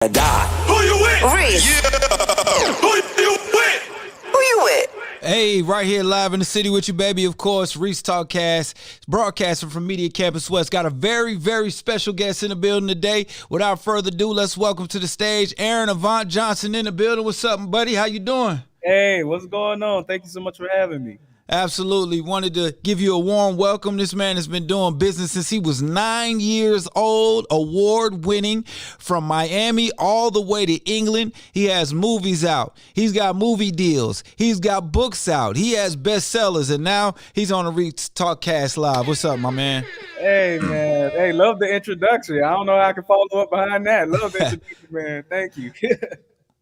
Die. Who you with? Reec. Yeah. Who you with? Who you with? Hey, right here live in the city with you, baby. Of course, Reec Talkcast, broadcasting from Media Campus West. Got a very, very special guest in the building today. Without further ado, let's welcome to the stage Aaron Avant Johnson in the building. What's up, buddy? How you doing? Hey, what's going on? Thank you so much for having me. Absolutely. Wanted to give you a warm welcome. This man has been doing business since he was 9 years old, award-winning, from Miami all the way to England. He has movies out. He's got movie deals. He's got books out. He has bestsellers, and now he's on the Reec Talkcast Live. What's up, my man? Hey, man. Hey, love the introduction. I don't know how I can follow up behind that. Love the introduction, man. Thank you.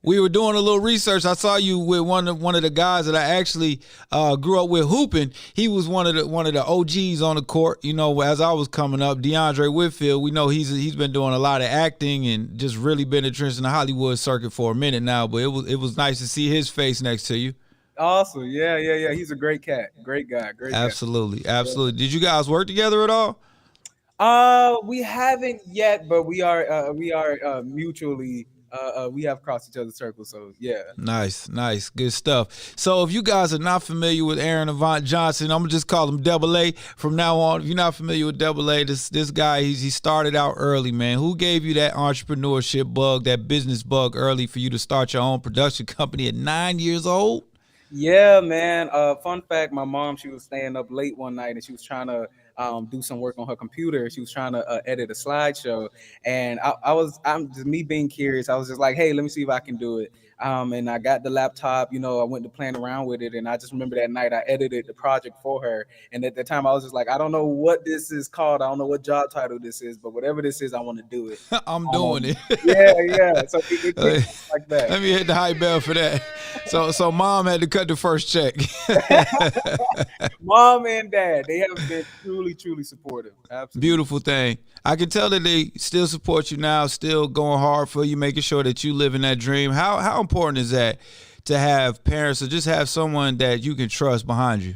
We were doing a little research. I saw you with one of the guys that I actually grew up with hooping. He was one of the OGs on the court. You know, as I was coming up, DeAndre Whitfield. We know he's been doing a lot of acting and just really been entrenched in the Hollywood circuit for a minute now. But it was nice to see his face next to you. Awesome. Yeah. He's a great cat. Great guy. Absolutely. Did you guys work together at all? We haven't yet, but we are mutually. We have crossed each other's circles, so yeah. Nice, good stuff. So if you guys are not familiar with Aaron Avant Johnson, I'm gonna just call him Double A from now on. If you're not familiar with Double A, this guy, he started out early, man. Who gave you that entrepreneurship bug, that business bug early for you to start your own production company at 9 years old? Yeah, man. Fun fact: my mom, she was staying up late one night and she was trying to do some work on her computer. She was trying to edit a slideshow, and I'm just me being curious. I was just like, hey, let me see if I can do it. And I got the laptop. You know, I went to playing around with it, and I just remember that night I edited the project for her. And at the time, I was just like, I don't know what this is called. I don't know what job title this is, but whatever this is, I want to do it. I'm doing it. Yeah. So it came like that. Let me hit the high bell for that. So mom had to cut the first check. Mom and dad, they have been truly supportive. Absolutely. Beautiful thing. I can tell that they still support you now, still going hard for you, making sure that you live in that dream. How important is that to have parents or just have someone that you can trust behind you?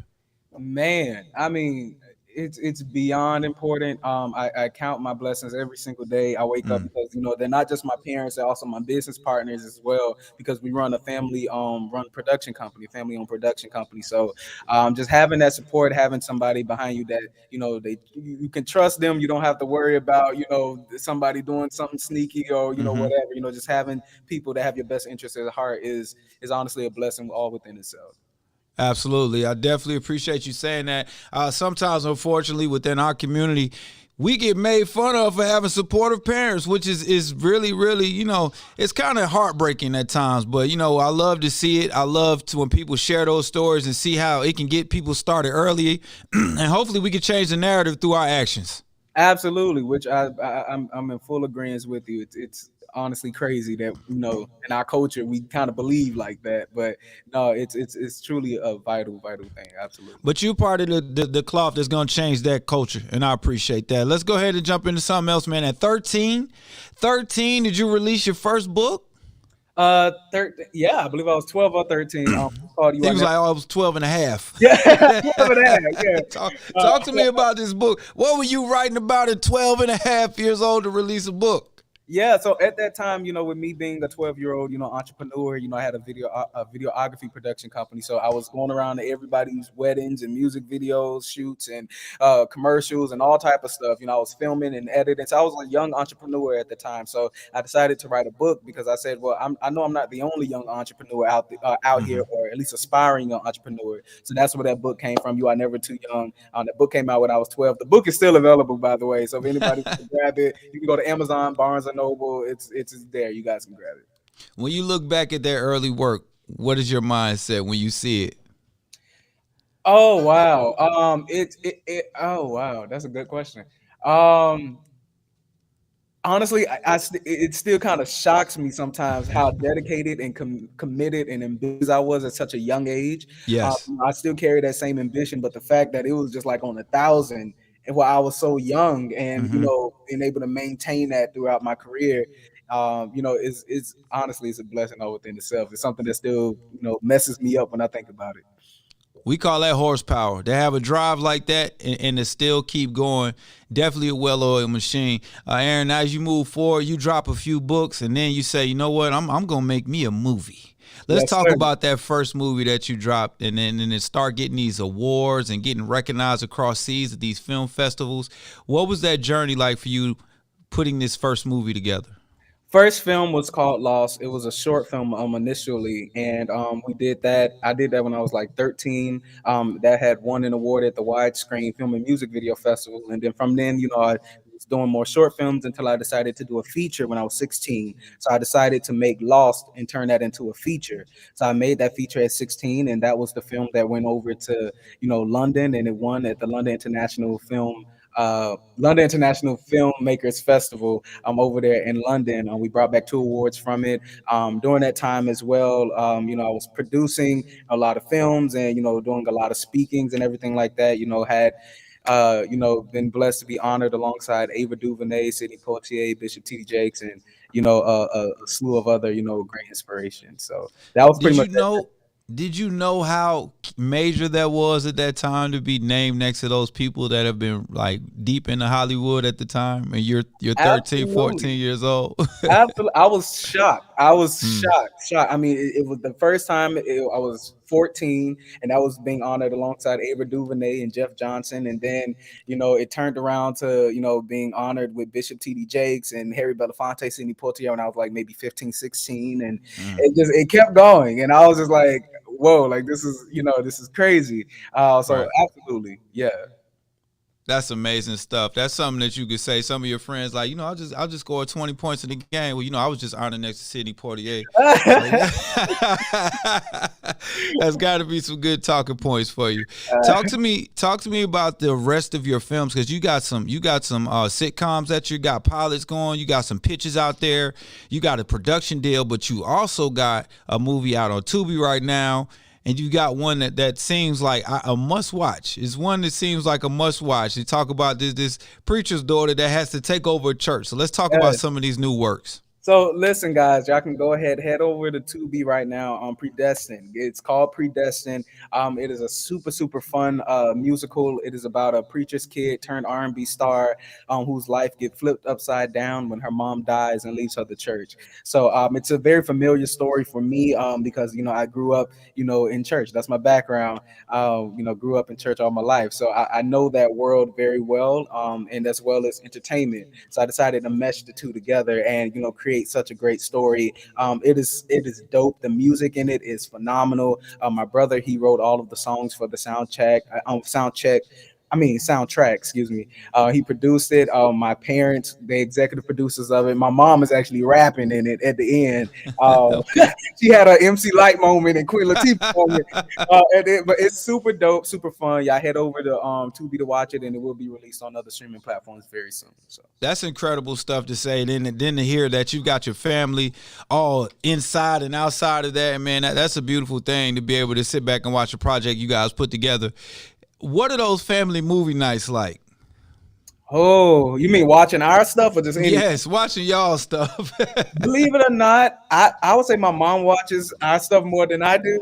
Man, I mean, it's beyond important. I count my blessings every single day. I wake up because, you know, they're not just my parents, they're also my business partners as well, because we run a family-owned production company. So just having that support, having somebody behind you that, you know, you can trust them. You don't have to worry about, you know, somebody doing something sneaky or, you know, whatever. You know, just having people that have your best interests at heart is honestly a blessing all within itself. Absolutely. I definitely appreciate you saying that. Sometimes, unfortunately, within our community, we get made fun of for having supportive parents, which is really, really, you know, it's kind of heartbreaking at times. But, you know, I love to see it. I love to when people share those stories and see how it can get people started early. And hopefully we can change the narrative through our actions. Absolutely, which I'm in full agreement with you. It's honestly crazy that, you know, in our culture we kind of believe like that, but no, it's truly a vital thing. Absolutely. But you're part of the cloth that's going to change that culture, and I appreciate that. Let's go ahead and jump into something else, man. At 13, did you release your first book? Yeah, I believe I was 12 or 13. He was like, I was 12 and a half. Yeah, 12 and a half, yeah. Talk to me about this book. What were you writing about at 12 and a half years old to release a book? Yeah, so at that time, you know, with me being a 12-year-old, you know, entrepreneur, you know, I had a videography production company. So I was going around to everybody's weddings and music videos, shoots and commercials and all type of stuff. You know, I was filming and editing. So I was a young entrepreneur at the time. So I decided to write a book because I said, well, I know I'm not the only young entrepreneur out here, or at least aspiring young entrepreneur. So that's where that book came from. You Are Never Too Young. That book came out when I was 12. The book is still available, by the way. So if anybody wants to grab it, you can go to Amazon, Barnes & Noble. It's there. You guys can grab it. When you look back at that early work, what is your mindset when you see it? Oh wow. Oh wow. That's a good question. Honestly, it still kind of shocks me sometimes how dedicated and committed and ambitious I was at such a young age. Yes. I still carry that same ambition, but the fact that it was just like on 1,000. And while I was so young, and you know, being able to maintain that throughout my career, you know, is honestly, it's a blessing all within itself. It's something that still, you know, messes me up when I think about it. We call that horsepower. To have a drive like that and to still keep going, definitely a well-oiled machine. Aaron, as you move forward, you drop a few books, and then you say, you know what, I'm going to make me a movie. Let's talk about that first movie that you dropped, and then start getting these awards and getting recognized across seas at these film festivals. What was that journey like for you putting this first movie together? First film was called Lost. It was a short film initially, and we did that. I did that when I was like 13. That had won an award at the Widescreen Film and Music Video Festival, and then from then, I was doing more short films until I decided to do a feature when I was 16. So I decided to make Lost and turn that into a feature. So I made that feature at 16, and that was the film that went over to London, and it won at the London International Filmmakers Festival over there in London. We brought back 2 awards from it. During that time as well, I was producing a lot of films and, doing a lot of speakings and everything like that. Had been blessed to be honored alongside Ava Duvernay, Sidney Poitier, Bishop T.D. Jakes, and, a slew of other, great inspirations. So that was pretty much. Did you know how major that was at that time to be named next to those people that have been like deep into Hollywood at the time? And you're 13, Absolutely. 14 years old. Absolutely. I was shocked. Shocked. I mean, it was the first time I was 14, and I was being honored alongside Ava Duvernay and Jeff Johnson. And then, it turned around to, being honored with Bishop T.D. Jakes and Harry Belafonte, Sidney Poitier, when I was like maybe 15, 16. And it kept going. And I was just like, whoa, like this is crazy. So absolutely. Yeah. That's amazing stuff. That's something that you could say. Some of your friends like, I'll just score 20 points in the game. Well, I was just honored next to Sidney Poitier. That's got to be some good talking points for you. Talk to me about the rest of your films, because you got some sitcoms that you got pilots going. You got some pitches out there. You got a production deal, but you also got a movie out on Tubi right now. And you got one that seems like a must watch. It's one that seems like a must watch. You talk about this preacher's daughter that has to take over a church. So let's talk about some of these new works. So listen, guys, y'all can go ahead, head over to Tubi right now on Predestined. It's called Predestined. It is a super, super fun musical. It is about a preacher's kid turned R&B star whose life gets flipped upside down when her mom dies and leaves her the church. So it's a very familiar story for me because, I grew up, in church. That's my background. Grew up in church all my life. So I know that world very well, and as well as entertainment. So I decided to mesh the two together and, create such a great story. It is dope. The music in it is phenomenal. My brother, he wrote all of the songs for the soundtrack. Excuse me. He produced it. My parents, the executive producers of it. My mom is actually rapping in it at the end. She had an MC Light moment and Queen Latifah moment. But it's super dope, super fun. Y'all head over to Tubi to watch it, and it will be released on other streaming platforms very soon. So that's incredible stuff to say. Then to hear that you got your family all inside and outside of that, man, that's a beautiful thing to be able to sit back and watch a project you guys put together. What are those family movie nights like? Oh, you mean watching our stuff or just anything? Yes, watching y'all stuff. Believe it or not, I would say my mom watches our stuff more than I do.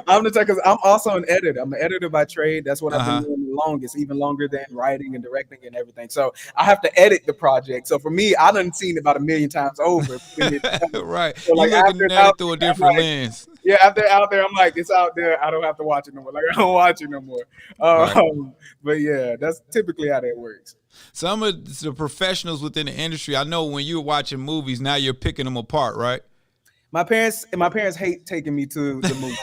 I'm the type, because I'm also an editor. I'm an editor by trade. That's what I've been doing the longest, even longer than writing and directing and everything. So I have to edit the project. So for me, I done seen it about 1 million times over. Right. So like, you're looking at it through a different lens. Yeah, after out there, I'm like, it's out there. I don't have to watch it no more. Like, I don't watch it no more. But yeah, that's typically how that works. Some of the professionals within the industry, I know when you're watching movies, now you're picking them apart, right? My parents hate taking me to the movie.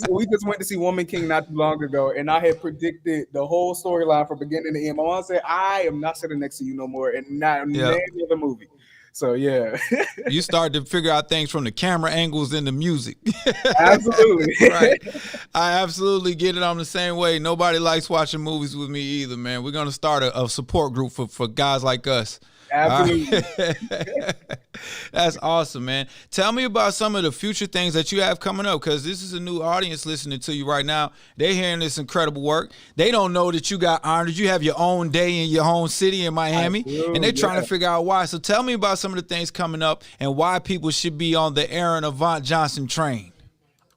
We just went to see Woman King not too long ago, and I had predicted the whole storyline from beginning to end. My mom said, I am not sitting next to you no more, and not any other movie. So yeah. You start to figure out things from the camera angles and the music. Absolutely. Right. I absolutely get it. I'm the same way. Nobody likes watching movies with me either, man. We're gonna start a support group for guys like us. Absolutely. That's awesome, man. Tell me about some of the future things that you have coming up, because this is a new audience listening to you right now. They're hearing this incredible work. They don't know that you got honored. You have your own day in your own city in Miami, and they're trying to figure out why. So tell me about some of the things coming up and why people should be on the Avant Johnson train.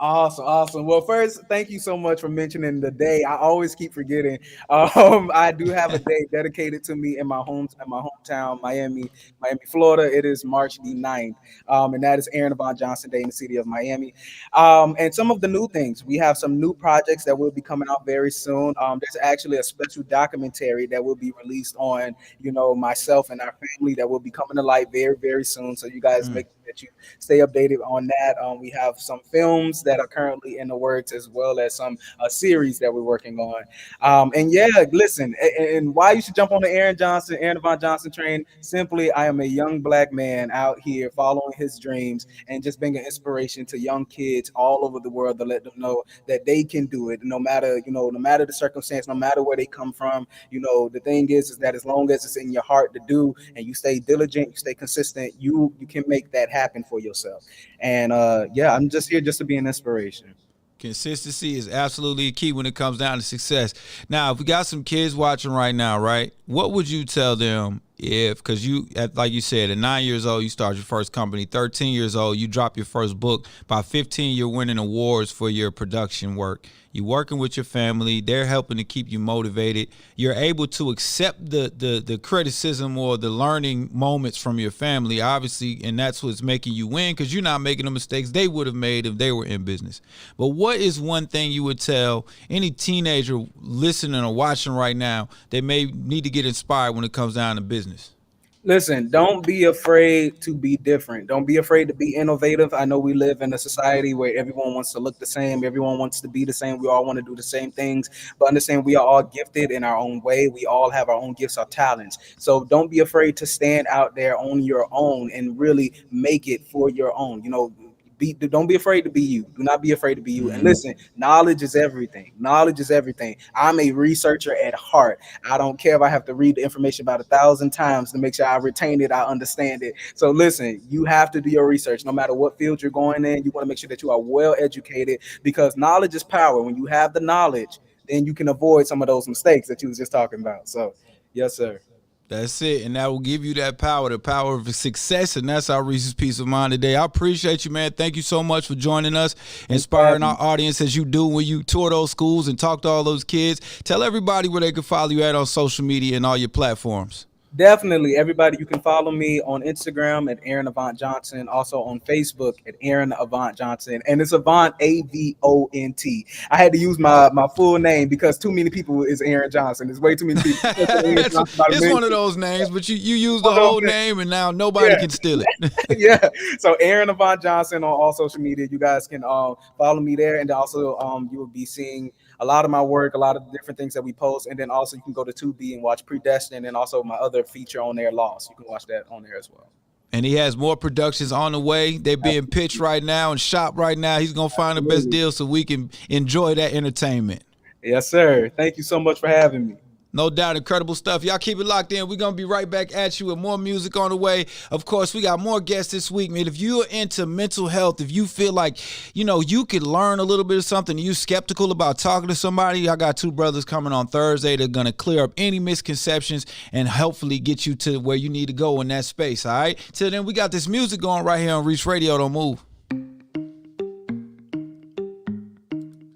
Awesome. Well, first, thank you so much for mentioning the day. I always keep forgetting. I do have a day dedicated to me in my hometown, Miami, Florida. It is March the 9th. And that is Aaron Avant Johnson Day in the city of Miami. And some of the new things, we have some new projects that will be coming out very soon. There's actually a special documentary that will be released on, myself and our family that will be coming to light very, very soon. So you guys make sure that you stay updated on that. We have some films that are currently in the works, as well as some series that we're working on. And yeah, listen, and why you should jump on the Aaron Avant Johnson train? Simply, I am a young black man out here following his dreams and just being an inspiration to young kids all over the world to let them know that they can do it, no matter the circumstance, no matter where they come from. The thing is that as long as it's in your heart to do, and you stay diligent, you stay consistent, you can make that happen for yourself. And yeah, I'm just here just to be an inspiration. Consistency is absolutely key when it comes down to success. Now, if we got some kids watching right now, right, what would you tell them because like you said, at 9 years old, you start your first company, 13 years old, you drop your first book, by 15, you're winning awards for your production work. You're working with your family. They're helping to keep you motivated. You're able to accept the criticism or the learning moments from your family, obviously, and that's what's making you win, because you're not making the mistakes they would have made if they were in business. But what is one thing you would tell any teenager listening or watching right now that may need to get inspired when it comes down to business? Listen, don't be afraid to be different. Don't be afraid to be innovative. I know we live in a society where everyone wants to look the same. Everyone wants to be the same. We all want to do the same things. But understand, we are all gifted in our own way. We all have our own gifts, our talents. So don't be afraid to stand out there on your own and really make it for your own. Don't be afraid to be you. Do not be afraid to be you. And listen, knowledge is everything. Knowledge is everything. I'm a researcher at heart. I don't care if I have to read the information about 1,000 times to make sure I retain it, I understand it. So listen, you have to do your research. No matter what field you're going in, you want to make sure that you are well educated, because knowledge is power. When you have the knowledge, then you can avoid some of those mistakes that you was just talking about. So yes, sir. That's it, and that will give you that power, the power of success, and that's our Reese's Peace of Mind today. I appreciate you, man. Thank you so much for joining us, inspiring our audience as you do when you tour those schools and talk to all those kids. Tell everybody where they can follow you at on social media and all your platforms. Definitely, everybody, you can follow me on Instagram at Aaron Avant Johnson, also on Facebook at Aaron Avant Johnson, and it's Avant, Avont. I had to use my full name because too many people is Aaron Johnson. There's way too many people. It's one of those names, but you use the whole name, and now nobody can steal it. Yeah, so Aaron Avant Johnson on all social media. You guys can follow me there, and also you will be seeing a lot of my work, a lot of the different things that we post, and then also you can go to Tubi and watch Predestined, and also my other feature on there, Lost. You can watch that on there as well. And he has more productions on the way. They're being pitched right now and shopped right now. He's going to find the best deal so we can enjoy that entertainment. Yes, sir. Thank you so much for having me. No doubt, incredible stuff. Y'all keep it locked in. We're going to be right back at you with more music on the way. Of course, we got more guests this week, man. If you're into mental health, if you feel like, you could learn a little bit of something, you're skeptical about talking to somebody, I got two brothers coming on Thursday. They're going to clear up any misconceptions and hopefully get you to where you need to go in that space, all right? Till then, we got this music going right here on Reec Radio. Don't move.